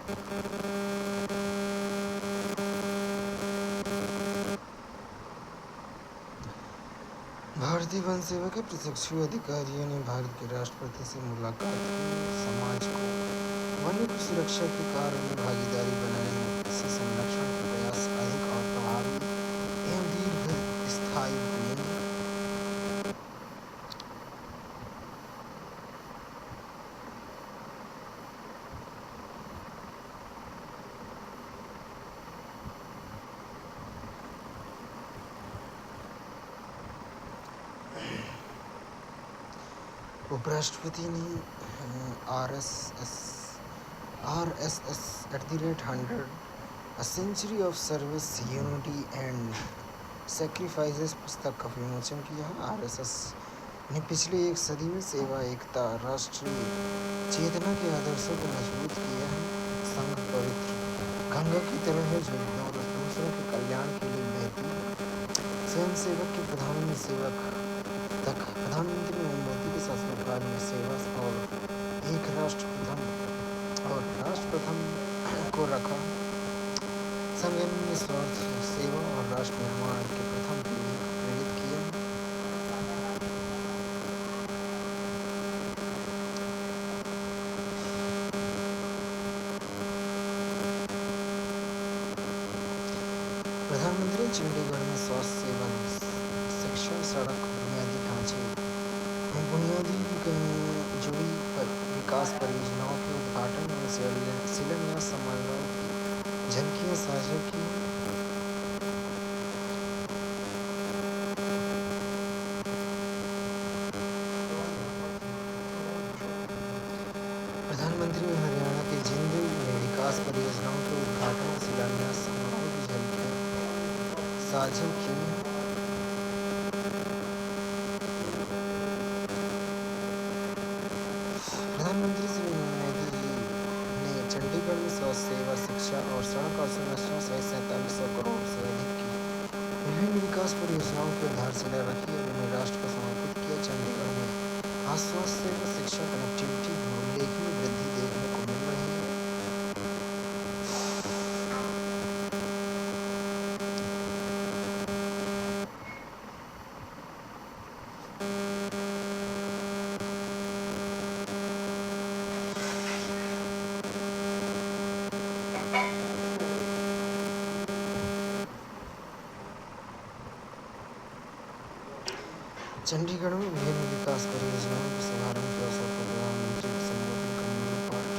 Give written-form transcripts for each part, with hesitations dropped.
भारतीय वन सेवा के प्रशिक्षु अधिकारियों ने भारत के राष्ट्रपति से मुलाकात की। समाज को वनों की सुरक्षा के कार्य में भागीदारी बनाने से संरक्षण के प्रयास अधिक और प्रभावी एवं दीर्घस्थायी बनेंगे। उपराष्ट्रपति ने RSS @ 100 A Century of Service, Unity and Sacrifices पुस्तक का विमोचन किया। RSS ने पिछले एक सदी में सेवा, एकता, राष्ट्रीय चेतना के आदर्शों को मजबूत किया है। संघ पवित्र गंगा की तरह है जो दूसरों के कल्याण के लिए बहती है। स्वयंसेवक के प्रधान सेवक तक प्रधानमंत्री नरेंद्र मोदी के शासनकाल में सेवा और एक राष्ट्र प्रथम को रखा। संघ ने निस्वार्थ सेवा और राष्ट्र निर्माण के प्रथम पीढ़ी को प्रेरित किया। प्रधानमंत्री चंडीगढ़ में स्वास्थ्य सेवा, शिक्षा, सड़क, बुनियादी ढांचे बुनियादी जुड़ी विकास परियोजनाओं के उद्घाटन और शिलान्यास समारोह की झलकियां साझा की। प्रधानमंत्री ने हरियाणा के जिंद में विकास परियोजनाओं के उद्घाटन और शिलान्यास समारोह की झलकियां साझा की। प्रधानमंत्री श्री मोदी ने चंडीगढ़ में स्वास्थ्य सेवा, शिक्षा और सड़क अवसंरचना सहित 4700 करोड़ से अधिक की विभिन्न विकास परियोजनाओं की आधारशिला रखी और उन्हें राष्ट्र को समर्पित किया। चंडीगढ़ में आज स्वास्थ्य सेवा, शिक्षा, कनेक्टिविटी और उल्लेखनीय वृद्धि देखने को मिल रही है। चंडीगढ़ में विभिन्न विकास परियोजनाओं के शुभारंभ के अवसर पर प्रधानमंत्री को संबोधन करने में पाठ।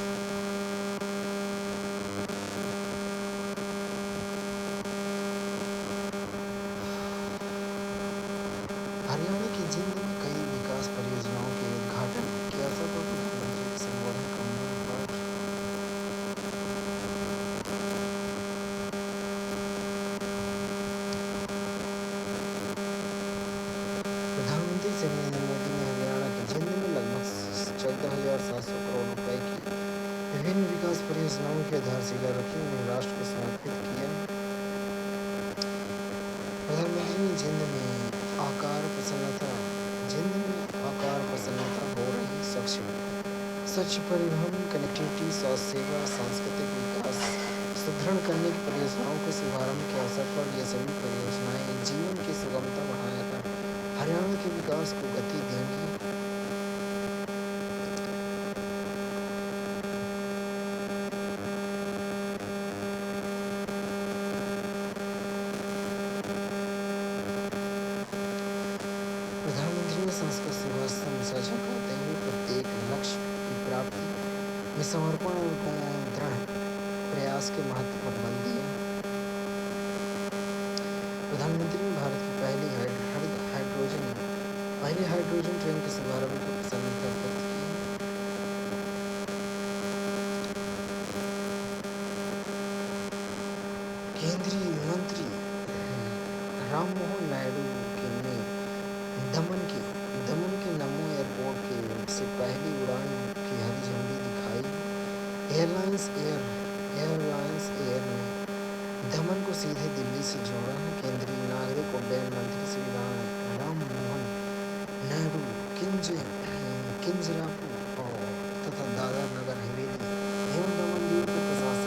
हरियाणा के जिंद में कई विकास परियोजनाओं के उद्घाटन के अवसर पर प्रधानमंत्री को संबोधन करने में पाठ। प्रधानमंत्री श्री नरेंद्र मोदी ने हरियाणा के जिंद में लगभग 14,700 करोड़ रुपए की विभिन्न विकास परियोजनाओं की आधारशिला रखी, उन्हें राष्ट्र को समर्पित किया। प्रधानमंत्री ने जिंद में आकार प्रसन्नता हो रही स्वच्छ परिवहन, कनेक्टिविटी, स्वास्थ्य सेवा, सांस्कृतिक विकास सुदृढ़ करने की परियोजनाओं के शुभारंभ के अवसर पर ये सभी परियोजनाएं जीवन की सुगमता बढ़ाकर हरियाणा के विकास को गति देंगी। प्रधानमंत्री ने संस्कृत सुभाषित साझा करते हुए प्रत्येक लक्ष्य की प्राप्ति में समर्पण और दृढ़ प्रयास के महत्व पर बल दिया। प्रधानमंत्री ने भारत की पहली हाइड्रोजन ट्रेन के शुभारंभ पर प्रसन्नता व्यक्त की। केंद्रीय मंत्री राममोहन नायडू ने दमन के नमो एयरपोर्ट से पहली उड़ान की हरी झंडी दिखाई। एयरलाइंस एयर ने दमन को सीधे दिल्ली से जोड़ा है। केंद्रीय नागरिक उड्डयन मंत्री श्री राममोहन नायडू किंजरापू तथा दादर नगर हवेली एवं दमन दीव के प्रशासन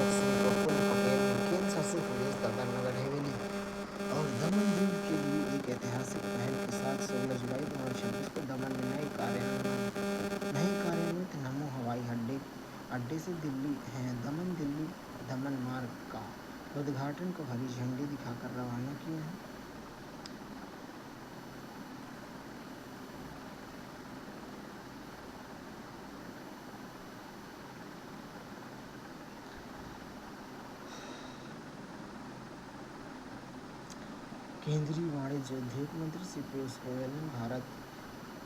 से दमन दिल्ली दमन मार्ग का उद्घाटन को हरी झंडी दिखाकर रवाना किया है। केंद्रीय वाणिज्य उद्योग मंत्री श्री पीयूष गोयल ने भारत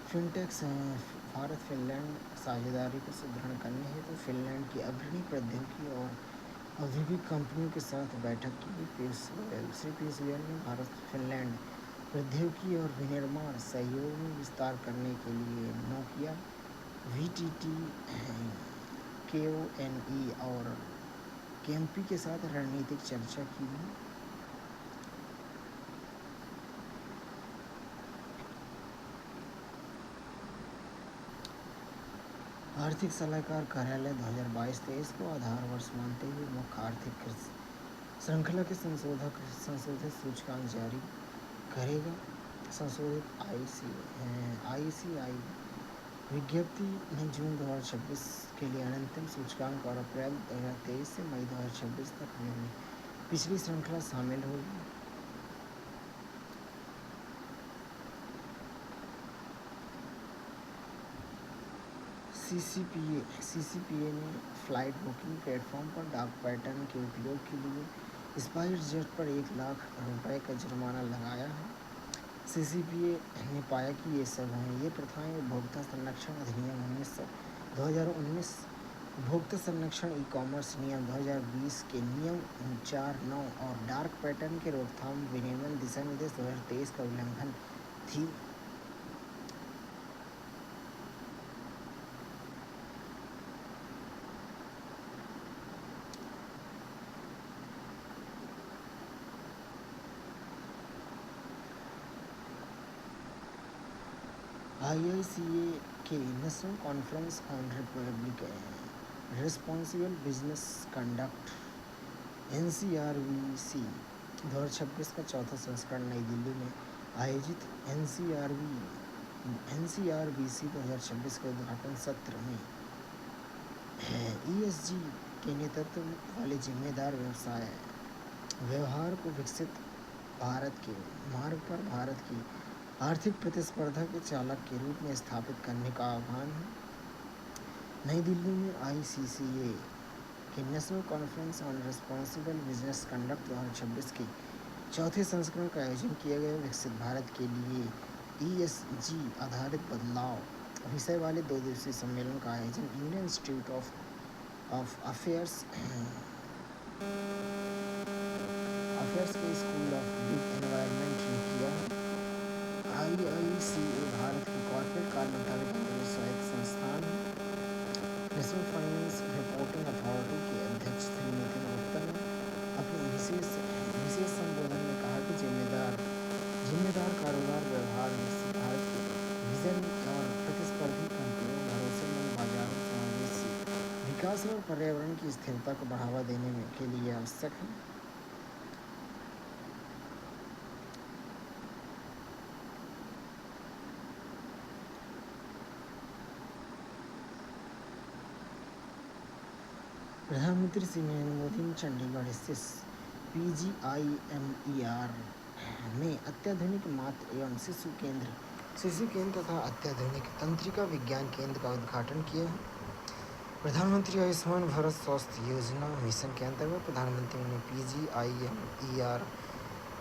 फिनलैंड साझेदारी को सुदृढ़ करने हेतु फिनलैंड की अग्रणी प्रौद्योगिकी और औद्योगिक कंपनियों के साथ बैठक की। श्री पीयूष गोयल ने भारत फिनलैंड प्रौद्योगिकी और विनिर्माण सहयोग में विस्तार करने के लिए नोकिया, VTT, KONE और केम्पी के साथ रणनीतिक चर्चा की। आर्थिक सलाहकार कार्यालय 2022-23 को आधार वर्ष मानते हुए मुख्य आर्थिक श्रृंखला के संशोधित सूचकांक जारी करेगा। संशोधित ICI विज्ञप्ति ने जून 2026 के लिए अंतिम सूचकांक और अप्रैल 2023 से मई 2026 तक पिछली श्रृंखला शामिल होगी। CCPA ने फ्लाइट बुकिंग प्लेटफॉर्म पर डार्क पैटर्न के उपयोग के लिए स्पाइसजेट पर 1 लाख रुपए का जुर्माना लगाया है। CCPA ने पाया कि ये प्रथाएं उपभोक्ता संरक्षण अधिनियम 2019, उपभोक्ता संरक्षण ई-कॉमर्स नियम 2020 के नियम 4(9) और डार्क पैटर्न के रोकथाम विनियमन दिशा निर्देश 2023 का उल्लंघन थी। IICA के national conference on responsible business conduct NCRBC 2026 का चौथा संस्करण नई दिल्ली में आयोजित NCRBC 2026 के उद्घाटन सत्र में ESG के नेतृत्व वाले जिम्मेदार व्यवहार को विकसित भारत के मार्ग पर भारत की आर्थिक प्रतिस्पर्धा के चालक के रूप में स्थापित करने का आह्वान है। नई दिल्ली में IICA के national conference on responsible business conduct 2026 के चौथे संस्करण का आयोजन किया गया। विकसित भारत के लिए ESG आधारित बदलाव विषय वाले 2 दिवसीय सम्मेलन का आयोजन इंडियन इंस्टीट्यूट ऑफ अफेयर्स के स्कूल ऑफ एनवायरनमेंट ने किया। IICA भारत की कॉर्पोरेट कार्य मंत्रालय का स्वायत्त संस्थान है। नेशनल फाइनेंस रिपोर्टिंग अथॉरिटी के अध्यक्ष श्री नितिन गुप्ता ने अपने विशेष संबोधन में कहा कि जिम्मेदार कारोबार व्यवहार में भारत के विजन और प्रतिस्पर्धी कंपनियों, भरोसेमंद बाजारों, समावेशी विकास और पर्यावरण की स्थिरता को बढ़ावा देने के लिए आवश्यक है। प्रधानमंत्री श्री नरेंद्र मोदी ने चंडीगढ़ स्थित PGIMER में अत्याधुनिक मातृ एवं शिशु केंद्र तथा अत्याधुनिक तंत्रिका विज्ञान केंद्र का उद्घाटन किया है। प्रधानमंत्री आयुष्मान भारत स्वास्थ्य योजना मिशन के अंतर्गत प्रधानमंत्री ने PGIMER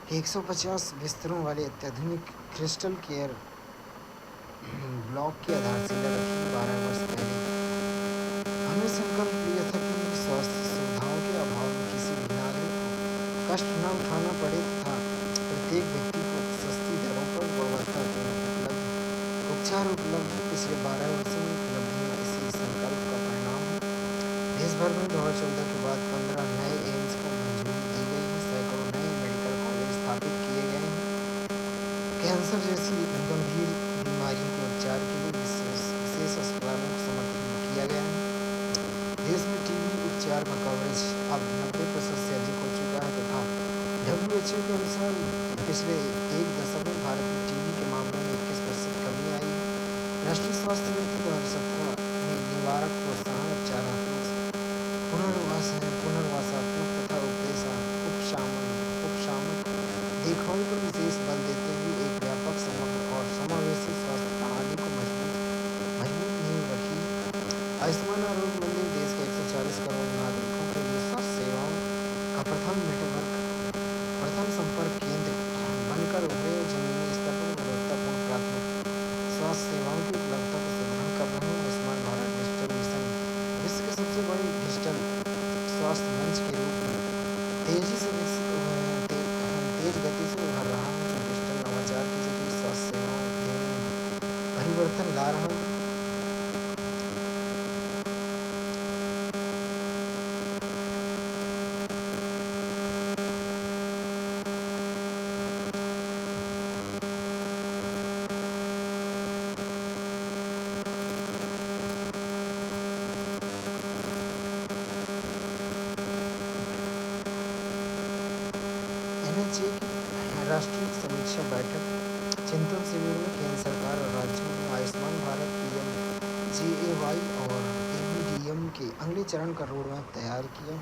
के 150 बिस्तरों वाले अत्याधुनिक क्रिस्टल केयर ब्लॉक की आधारशिला रखी। 12 वर्ष पहले हमने संकल्प लिया था कि स्वास्थ्य सुविधाओं के अभाव में किसी भी नागरिक को कष्ट न उठाना पड़े तथा प्रत्येक व्यक्ति को सस्ती दरों पर गुणवत्तापूर्ण उपचार उपलब्ध हो। पिछले 12 वर्षों में उपलब्धियां इसी संकल्प का परिणाम है। देश भर में 2014 के बाद 15 नए एम्स को मंजूरी दी गई है। सैकड़ों नए मेडिकल कॉलेज स्थापित किए गए हैं। कैंसर जैसी गंभीर बीमारियों के उपचार के लिए विशेष अस्पतालों को समर्पित किया गया है। देश में TB उपचार का कवरेज अब 90% से अधिक हो चुका है तथा WHO के अनुसार पिछले 1 दशक में भारत में TB के मामलों में 21% कमी आई है। राष्ट्रीय स्वास्थ्य नीति 2017 में निवारक प्रोत्साहन उपचारात्मक पुनर्वासात्मक तथा उपशामक देखभाल पर विशेष बल देते हुए एक व्यापक, समग्र और समावेशी स्वास्थ्य प्रणाली को मजबूत नींव रखी। आयुष्मान आरोग्य मंदिर देश के 140 करोड़ नागरिकों के लिए स्वास्थ्य सेवाओं का प्रथम संपर्क केंद्र बनकर उभरे, जमीनी स्तर पर गुणवत्तापूर्ण प्राथमिक स्वास्थ्य सेवाओं की उपलब्धता को सुदृढ़ कर रहे हैं। आयुष्मान भारत डिजिटल मिशन विश्व के सबसे बड़े डिजिटल स्वास्थ्य मंच के रूप में तेज गति से उभर रहा है, जो डिजिटल नवाचार के जरिए स्वास्थ्य सेवाओं देने में परिवर्तन ला रहा है। NHA की राष्ट्रीय समीक्षा बैठक चिंतन शिविर में केंद्र सरकार और राज्यों ने आयुष्मान भारत PMJAY और ABDM के अगले चरण का रोडमैप तैयार किया।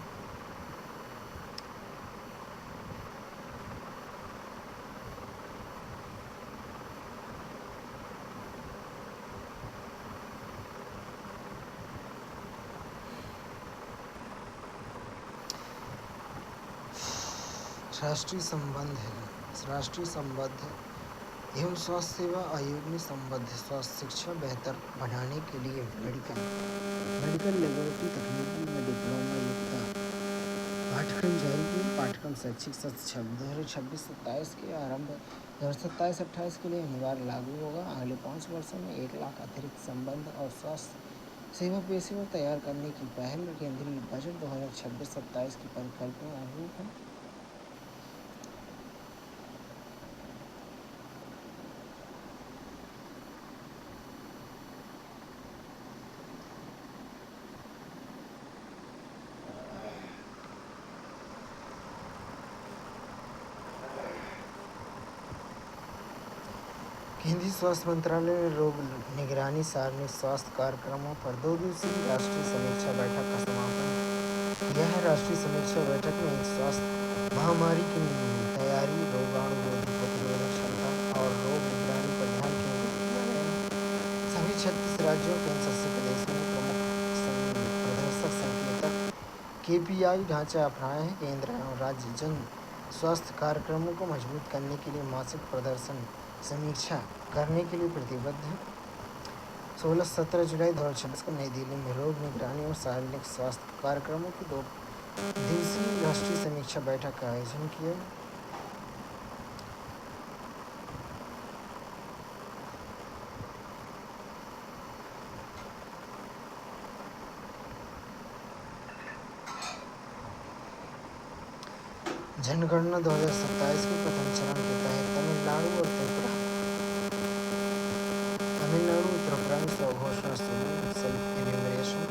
राष्ट्रीय संबद्ध एवं स्वास्थ्य सेवा आयोग ने संबद्ध स्वास्थ्य शिक्षा बेहतर बनाने के लिए मेडिकल लेबोरेटरी तकनीकी में डिप्लोमा युक्त पाठ्यक्रम जारी किए। पाठ्यक्रम शैक्षिक सत्र 2026-27 के आरंभ 2027-28 के लिए अनिवार्य लागू होगा। अगले 5 वर्षों में 1 लाख अतिरिक्त संबद्ध और स्वास्थ्य सेवा पेशेवर तैयार करने की पहल केंद्रीय बजट 2026-27 की परिकल्पना अनुरूप है। केंद्रीय स्वास्थ्य मंत्रालय ने रोग निगरानी सारणी स्वास्थ्य कार्यक्रमों पर 2 दिवसीय राष्ट्रीय समीक्षा बैठक का समापन किया है। राष्ट्रीय समीक्षा बैठक में स्वास्थ्य महामारी की तैयारी, रोगाणुरोधी प्रतिरोधक क्षमता और रोग निगरानी पर ध्यान केंद्रित किया गया। सभी 36 राज्यों और केंद्रशासित प्रदेशों ने प्रमुख प्रदर्शक संकेतक KPI ढांचा अपनाया है। केंद्र और राज्य जन स्वास्थ्य कार्यक्रमों को मजबूत करने के लिए मासिक प्रदर्शन समीक्षा करने के लिए प्रतिबद्ध है। 16-17 जुलाई 2026 को नई दिल्ली में रोग निगरानी और सार्वजनिक स्वास्थ्य कार्यक्रमों की 2 दिवसीय राष्ट्रीय समीक्षा बैठक का आयोजन किया। जनगणना 2027 के प्रथम चरण के तहत तमिलनाडु, त्रिपुरा में स्वघोषणा शुरू, सेल्फ एन्यूमरेशन।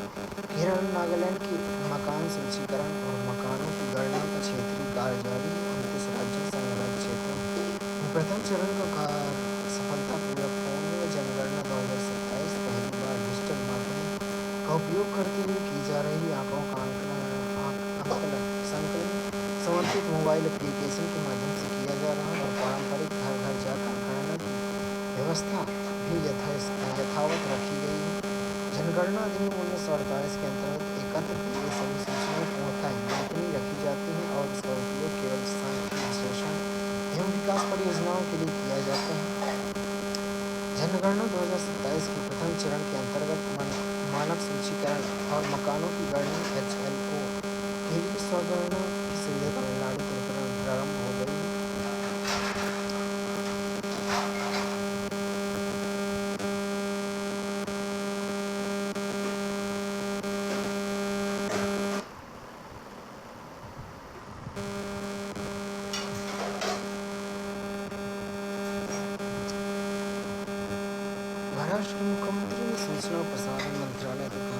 केरल, नागालैंड की मकान सूचीकरण और मकानों की गणना का क्षेत्रीय कार्य जारी। 29 राज्यों संघराज्य क्षेत्रों में प्रथम चरण का कार्य सफलतापूर्वक पूर्ण हुआ। जनगणना 2027 पहली बार डिजिटल माध्यम का उपयोग करते हुए की जा रही आंकड़ों का संकलन समर्पित मोबाइल एप्लीकेशन के माध्यम से किया जा रहा है और पारंपरिक घर घर जाकर गणना की व्यवस्था भी यथावत रखी गई है। जनगणना अधिनियम 1948 के अंतर्गत एकत्र की गई सभी सूचनाएं पूर्णतः गोपनीय रखी जाती हैं और इसका उपयोग केवल सांख्यिकी विश्लेषण एवं विकास परियोजनाओं के लिए किया जाता है। जनगणना 2027 के प्रथम चरण के अंतर्गत मानक सूचीकरण और मकानों की गणना HLO के लिए स्वगणना की सुविधा तमिलनाडु, त्रिपुरा में प्रारंभ हो गई है। महाराष्ट्र के मुख्यमंत्री ने सूचना और प्रसारण मंत्रालय तथा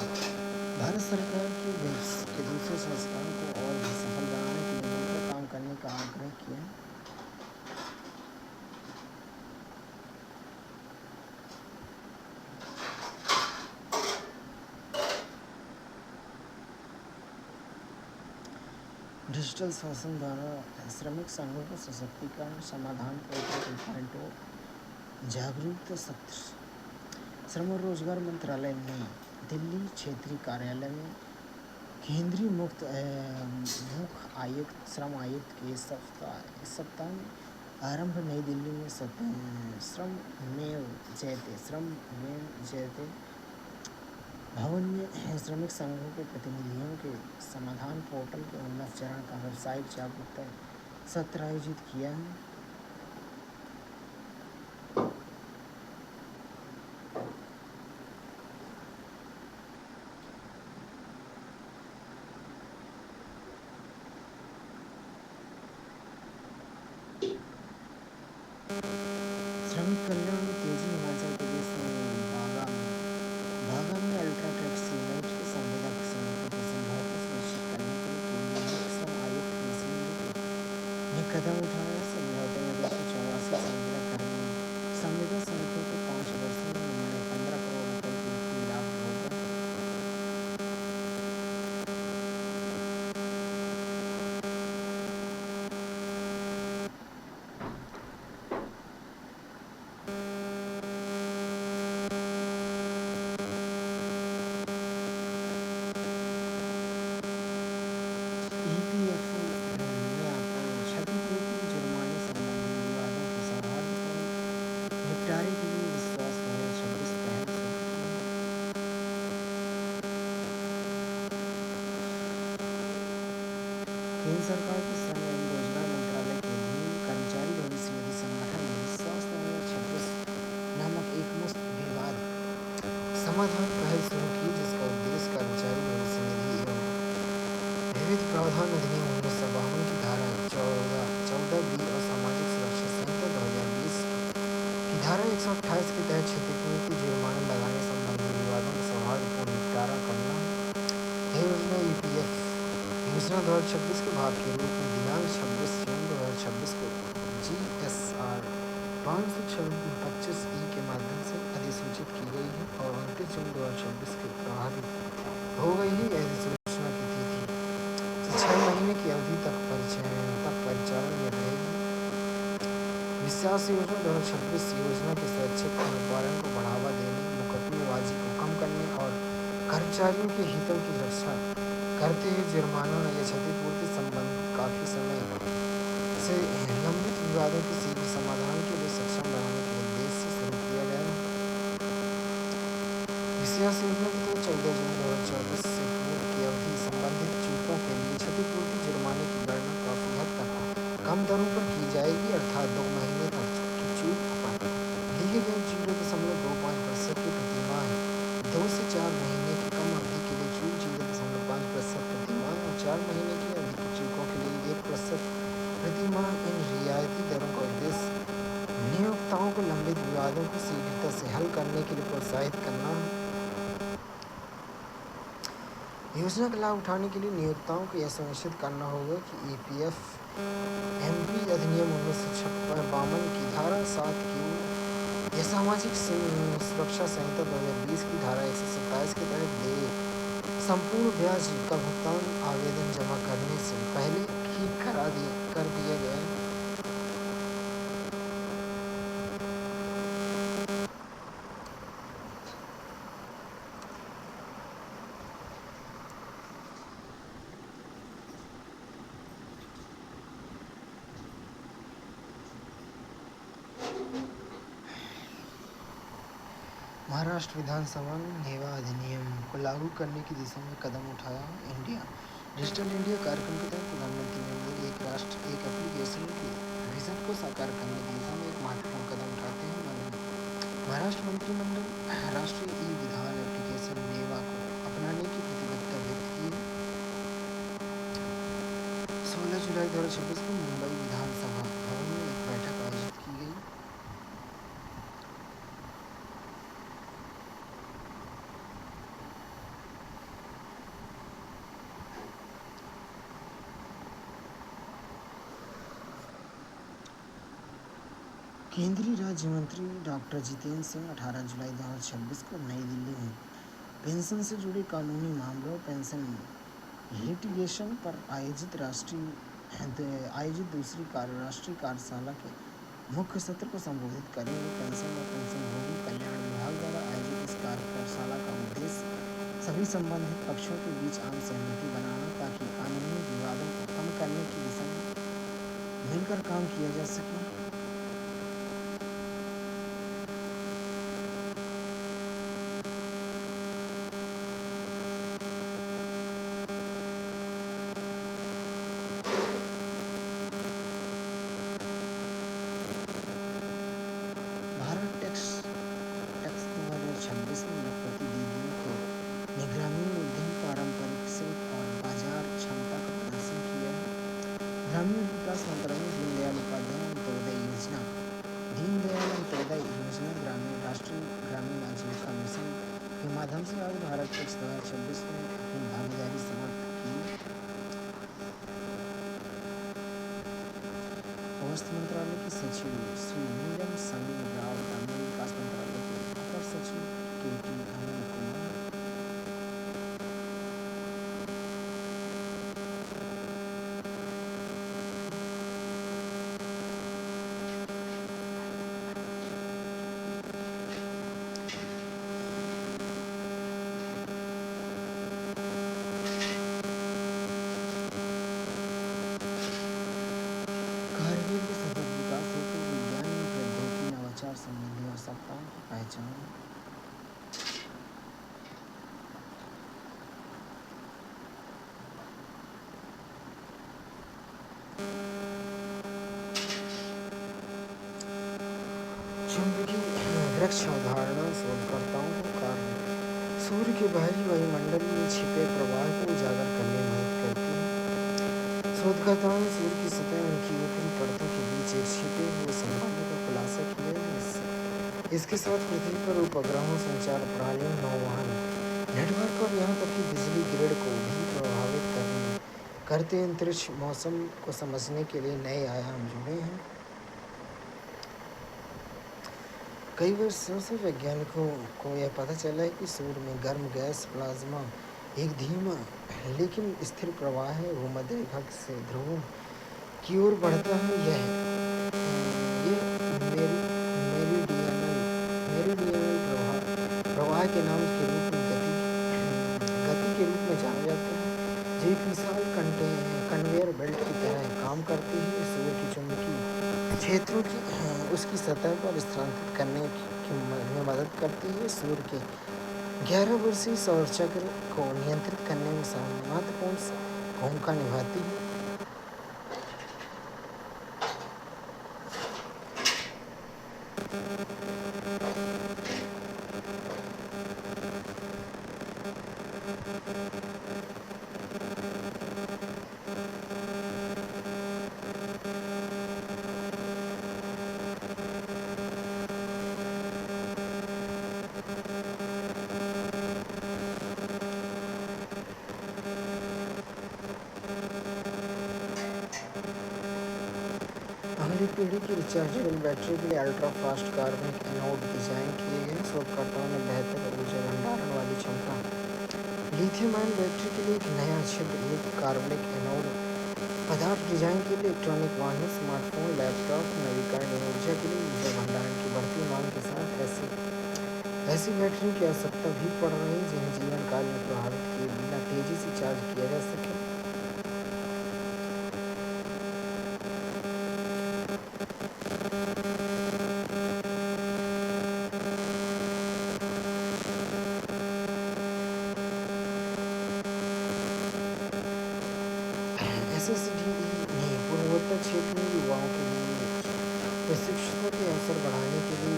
भारत सरकार के दूसरे संस्थान को और भी सफल बनाने के लिए डिजिटल शासन द्वारा श्रमिक संघों को सशक्तिकरण, समाधान पोर्टल 2.0, जागरूकता सत्र। श्रम और रोजगार मंत्रालय ने दिल्ली क्षेत्रीय कार्यालय में केंद्रीय मुख्य आयुक्त श्रम आयुक्त के इस सप्ताह में आरंभ नई दिल्ली में श्रमेव जयते भवन में श्रमिक संघों के प्रतिनिधियों के समाधान पोर्टल के 19 चरण का वेबसाइट जागरूकता सत्र आयोजित किया है। श्रमिक कल्याण में तेजी। हिमाचल प्रदेश में बागा में अल्ट्राटेक सीमेंट की संविदा किसानों को समझौता सुनिश्चित करने के लिए श्रम आयुक्त ने कदम उठाया। समझौते में 284 संविदा समितियों को 5 वर्षों में 15 करोड़ रुपए की लाभ होगा। निपटारे के लिए विश्वास 2026 पहल केंद्र सरकार के श्रम एवं रोजगार मंत्रालय के अधीन कर्मचारी भविष्य निधि संगठन ने विश्वास 2026 नामक एक मुफ्त विवाद समाधान पहल शुरू की, जिसका उद्देश्य कर्मचारी भविष्य निधि एवं विविध प्रावधान अधिनियम 1952 की धारा 14 और सामाजिक सुरक्षा संहिता 2020 की धारा 128 के तहत क्षतिपूर्ति जुर्माना लगाने संबंधी विवादों का सौहार्दपूर्ण निपटारा करना है। योजना ईपीएफ योजना 2026 के भाग के रूप में दिनांक 26 जून 2026 को GSR 525E के माध्यम से अधिसूचित की गई है और 29 जून 2026 के प्रभावी हो गई है। अधिसूचना की तिथि 6 महीने की अवधि तक परिचालन में रहेगी। विश्वास योजना 2026 योजना के स्वैच्छिक अनुपालन को बढ़ावा देने, मुकदमेबाजी को कम करने और कर्मचारियों के हितों की रक्षा करते हुए जुर्माना या क्षतिपूर्ति संबंधित काफी समय से लंबित विवादों के शीघ्र समाधान के लिए सक्षम बनाने के उद्देश्य से शुरू किया गया है। विश्वास योजना के तहत 14 जून 2024 से पूर्व की अवधि संबंधित चूकों के लिए क्षतिपूर्ति जुर्माने की गणना काफी हद तक कम दरों पर की जाएगी, अर्थात 2 महीने तक की चूक पर लिए गए 0.25% की प्रतिमाह, 2 से 4 महीने की कम अवधि के लिए चूक 0.5% प्रतिमाह और 4 महीने की अवधि की चूकों के लिए 1% प्रतिमाह। इन रियायती दरों का उद्देश्य नियोक्ताओं को लंबित विवादों को शीघ्रता से हल करने के लिए प्रोत्साहित करना है। योजना का लाभ उठाने के लिए नियोक्ताओं को यह सुनिश्चित करना होगा कि ईपीएफ एमपी अधिनियम 1952 की धारा 7Q या सामाजिक सुरक्षा संहिता 2020 की धारा 127 के तहत देय संपूर्ण ब्याज का भुगतान आवेदन जमा करने से पहले ही कर दिया गया है। महाराष्ट्र विधानसभा ने नेवा अधिनियम को लागू करने की दिशा में कदम उठाया। डिजिटल इंडिया कार्यक्रम के तहत प्रधानमंत्री नरेंद्र मोदी एक राष्ट्र एक एप्लीकेशन के विजन को साकार करने की दिशा में एक महत्वपूर्ण कदम उठाते हैं। महाराष्ट्र मंत्रिमंडल राष्ट्रीय ई विधान एप्लीकेशन नेवा को अपनाने की प्रतिबद्धता व्यक्त की है। 16 जुलाई 2026 को मुंबई विधानसभा भवन में एक बैठक आयोजित की गई। केंद्रीय राज्य मंत्री डॉक्टर जितेंद्र सिंह 18 जुलाई 2026 को नई दिल्ली में पेंशन से जुड़े कानूनी मामलों, पेंशन लिटिगेशन पर आयोजित दूसरी राष्ट्रीय कार्यशाला के मुख्य सत्र को संबोधित करेंगे। पेंशन और पेंशनभोगी कल्याण विभाग द्वारा आयोजित इस कार्यशाला का उद्देश्य सभी संबंधित पक्षों के बीच आम सहमति बनाना, ताकि कानूनी विवादों को कम करने की दिशा में मिलकर काम किया जा सके। भारत टैक्स 2026 में लखपति दीदियों को ग्रामीण उद्यम, पारंपरिक शिल्प और बाजार क्षमता का प्रदर्शन किया है। ग्रामीण विकास मंत्रालय दीनदयाल अंत्योदय योजना राष्ट्रीय ग्रामीण आजीविका मिशन के माध्यम से आज भारत टैक्स 2026 में अपनी भागीदारी समाप्त की। वस्त्र मंत्रालय की सचिव श्री नीलम समीर राव, ग्रामीण विकास मंत्रालय के अपर सचिव KT अनिल कुमार, कारगिल के सतत विकास हेतु विज्ञान और प्रौद्योगिकी नवाचार संबंधी आवश्यकताओं की पहचान। चुंबकीय वृक्ष अवधारणा शोधकर्ताओं को कारण सूर्य के बाहरी वायुमंडल में छिपे प्रवाह को उजागर करने में मदद करती है। शोधकर्ताओं ने सूर्य की सतह और उनकी ऊपरी परतों के बीच एक छिपे हुए संबंध का खुलासा किया है। इसके साथ पृथ्वी पर उपग्रहों, संचार प्रणालियों, नौवहन नेटवर्क और यहाँ तक कि बिजली ग्रिड को भी प्रभावित करते अंतरिक्ष मौसम को समझने के लिए नए आयाम जुड़े हैं। कई वर्षों से वैज्ञानिकों को यह पता चला है कि सूर्य में गर्म गैस प्लाज्मा एक धीमा लेकिन स्थिर प्रवाह है। भूमध्य रेखा से ध्रुवों की ओर बढ़ता है। ये मेरिडियनल प्रवाह के नाम के रूप में गति के रूप में जाना जाता है, जो एक विशाल कन्वेयर बेल्ट की तरह काम करती है। सूर्य की चुंबकीय क्षेत्रों की उसकी सतह पर स्थानांतरित करने में मदद करती है। सूर्य के 11 वर्षीय सौर चक्र को नियंत्रित करने में महत्वपूर्ण भूमिका निभाती है। अगली पीढ़ी की रिचार्जेबल बैटरी के लिए अल्ट्रा फास्ट कार्बनिक एनोड डिजाइन किए गए। शोधकर्ताओं ने बेहतर ऊर्जा भंडारण वाली क्षमता लिथियम आयन बैटरी के लिए एक नया छिद्र युक्त कार्बनिक एनोड पदार्थ डिजाइन के लिए इलेक्ट्रॉनिक वाहनों, स्मार्टफोन, लैपटॉप, नवीकरणीय ऊर्जा के लिए ऊर्जा भंडारण की बढ़ती मांग के साथ ऐसी बैटरियों की आवश्यकता भी पड़ रही है जिन्हें जीवन काल में प्रभावित किए बिना तेजी से चार्ज किया जा सके। पूर्वोत्तर क्षेत्र में युवाओं के लिए प्रशिक्षण के अवसर बढ़ाने के लिए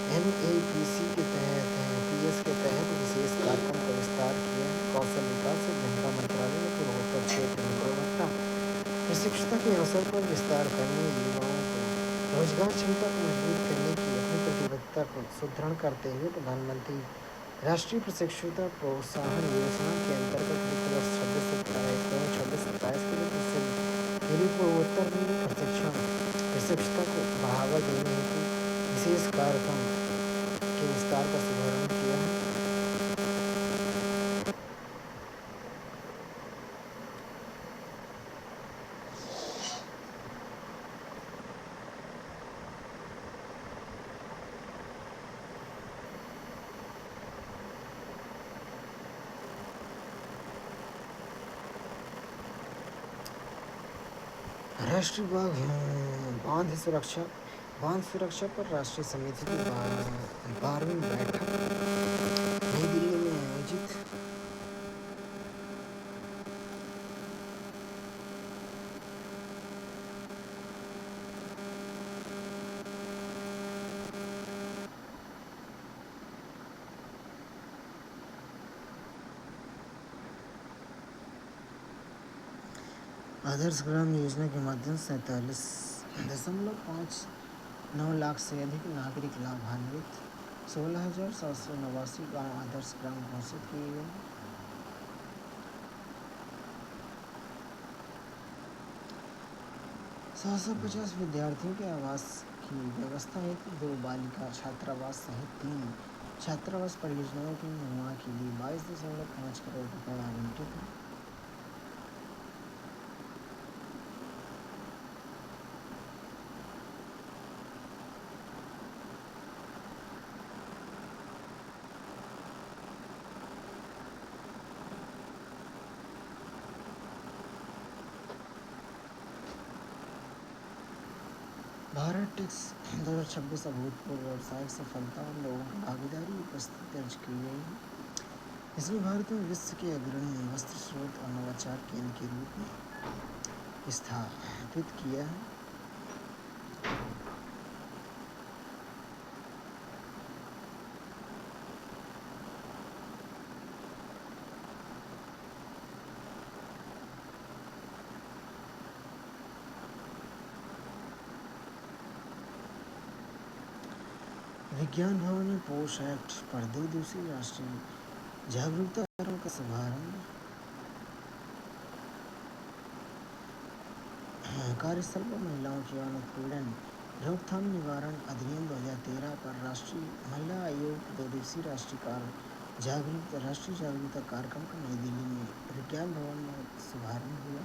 PMNAPC के तहत विशेष कार्यक्रम का विस्तार किया है। कौशल विकास और जनता मंत्रालय ने पूर्वोत्तर क्षेत्र में गुणवत्ता प्रशिक्षण के अवसर पर विस्तार करने, युवाओं को रोजगार क्षमता को मजबूत करने की अपनी प्रतिबद्धता को सुदृढ़ करते हुए प्रधानमंत्री राष्ट्रीय प्रशिक्षुता प्रोत्साहन योजना के अंतर्गत वित्त वर्ष 2026-27 के लिए पूर्वोत्तर में प्रशिक्षुता को बढ़ावा देने हेतु विशेष कार्यक्रम के विस्तार का शुभारंभ किया है। राष्ट्रीय बांध सुरक्षा पर राष्ट्रीय समिति की 12वीं बैठक नई दिल्ली में आयोजित। आदर्श ग्राम योजना के माध्यम से 47.59 लाख से अधिक नागरिक लाभान्वित। 16,789 गाँव आदर्श ग्राम घोषित किए गए। 750 विद्यार्थियों के आवास की व्यवस्था हेतु 2 बालिका छात्रावास सहित 3 छात्रावास परियोजनाओं के निर्माण के लिए 22.5 करोड़ रुपये आवंटित हैं। भारत टेक्स 2026 अभूतपूर्व व्यावसायिक सफलता और लोगों की भागीदारी उपस्थिति दर्ज की गई है। इसमें भारत में विश्व के अग्रणी वस्त्र स्रोत और नवाचार केंद्र के रूप में स्थापित किया है। विज्ञान भवन में पोष एक्ट पर 2 दिवसीय राष्ट्रीय जागरूकता कार्यक्रम का शुभारंभ। कार्यस्थल पर महिलाओं के यौन उत्पीड़न रोकथाम निवारण अधिनियम 2013 पर राष्ट्रीय महिला आयोग 2 दिवसीय राष्ट्रीय जागरूकता कार्यक्रम का नई दिल्ली में विज्ञान भवन में शुभारंभ हुआ।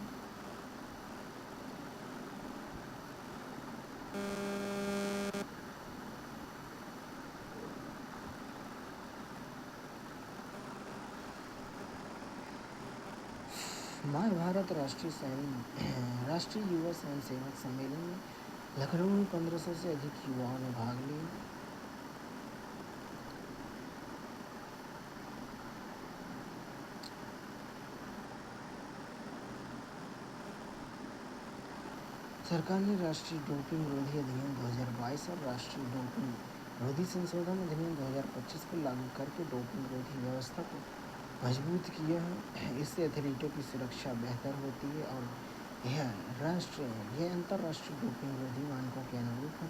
माय भारत राष्ट्रीय युवा स्वयंसेवक सम्मेलन में लखनऊ में 1500 से अधिक युवाओं ने भाग लिया। सरकार ने राष्ट्रीय डोपिंग रोधी अधिनियम 2022 और राष्ट्रीय डोपिंग रोधी संशोधन अधिनियम 2025 को लागू करके डोपिंग रोधी व्यवस्था को मजबूत किया है। इससे एथलीटों की सुरक्षा बेहतर होती है और यह अंतर्राष्ट्रीय डोपिंग रोधी मानकों के अनुरूप है।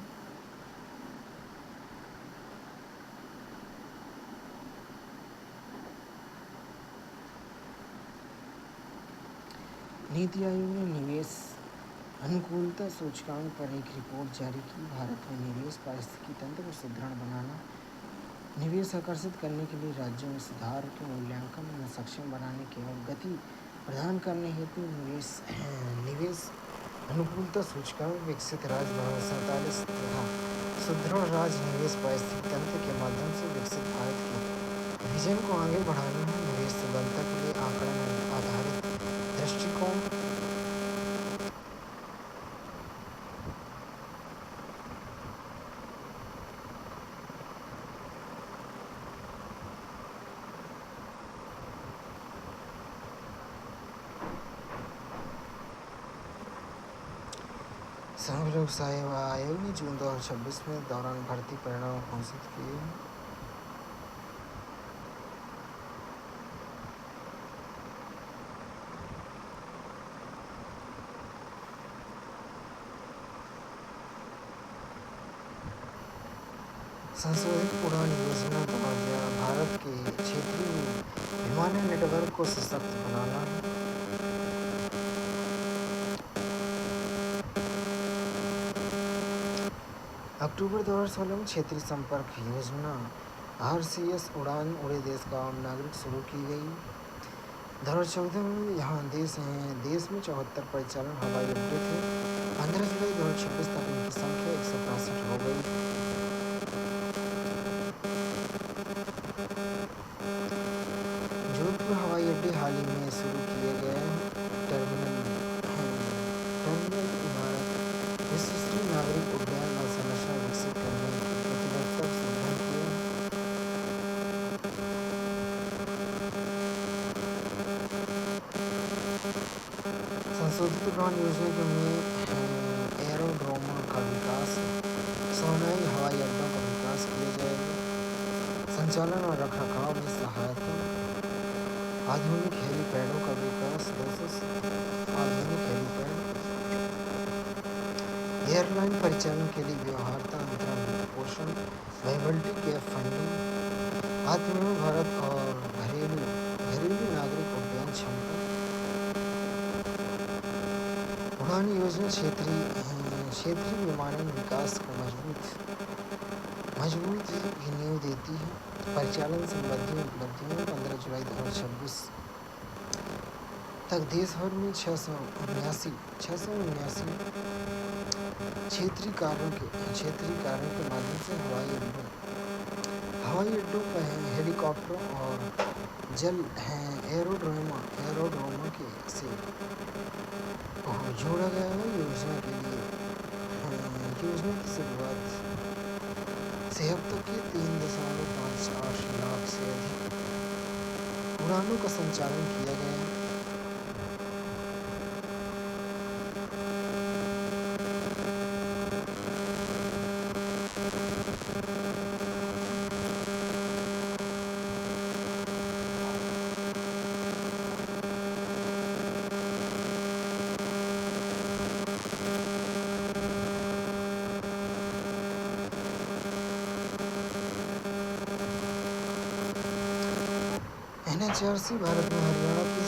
नीति आयोग ने निवेश अनुकूलता सूचकांक पर एक रिपोर्ट जारी की। भारत में निवेश पारिस्थितिकी तंत्र को सुदृढ़ बनाना, निवेश आकर्षित करने के लिए राज्यों में सुधार के मूल्यांकन में सक्षम बनाने के और गति प्रदान करने हेतु निवेश अनुकूलता सूचकांक विकसित राज्य 2047 तथा सुदृढ़ राज्य निवेश पारिस्थितिकी तंत्र के माध्यम से विकसित भारत के विजन को आगे बढ़ाना है। निवेश सुगमता के लिए आंकड़न आधारित दृष्टिकोण संघ लोक सेवा आयोग ने जून 2026 में दौरान भर्ती परिणाम घोषित किए हैं। संशोधित उड़ान योजना का भारत के क्षेत्रीय विमानन नेटवर्क को सशक्त बनाना है। अक्टूबर 2016 में क्षेत्रीय संपर्क योजना RCS उड़ान उड़े देश का आम नागरिक शुरू की गई। 2014 में यहाँ देश में 74 परिचालन हवाई अड्डे थे। 15 जुलाई 2026 तक उनकी संख्या 165 हो गई। जोधपुर हवाई अड्डे हाल ही में शुरू किए गए टर्मिनल चौथी उड़ान योजना में एरोड्रोमों का विकास, शंघाई हवाई अड्डों का विकास किया जाएगा। संचालन और रखरखाव में सहायता, आधुनिक हेलीपैडों का विकास, आधुनिक हेलीपैड, एयरलाइन परिचालन के लिए व्यवहार्यता अंतराल पोषण, वायबिलिटी गैप फंडिंग, आत्मनिर्भर भारत और घरेलू नागरिक उड्डयन क्षमता। उड़ान योजना क्षेत्रीय विमानन विकास को मजबूत की नींव देती है। परिचालन संबंधी उपलब्धियां 15 जुलाई 2026 तक देश भर में 679 क्षेत्रीय कार्यों के माध्यम से हवाई अड्डों पर हेलीकॉप्टरों और जल एरोड्रोमों के से जोड़ा गया है। योजना की शुरुआत से अब तक के 3.58 लाख से अधिक उड़ानों का संचालन किया गया है। NHRC भारत में हरियाणा की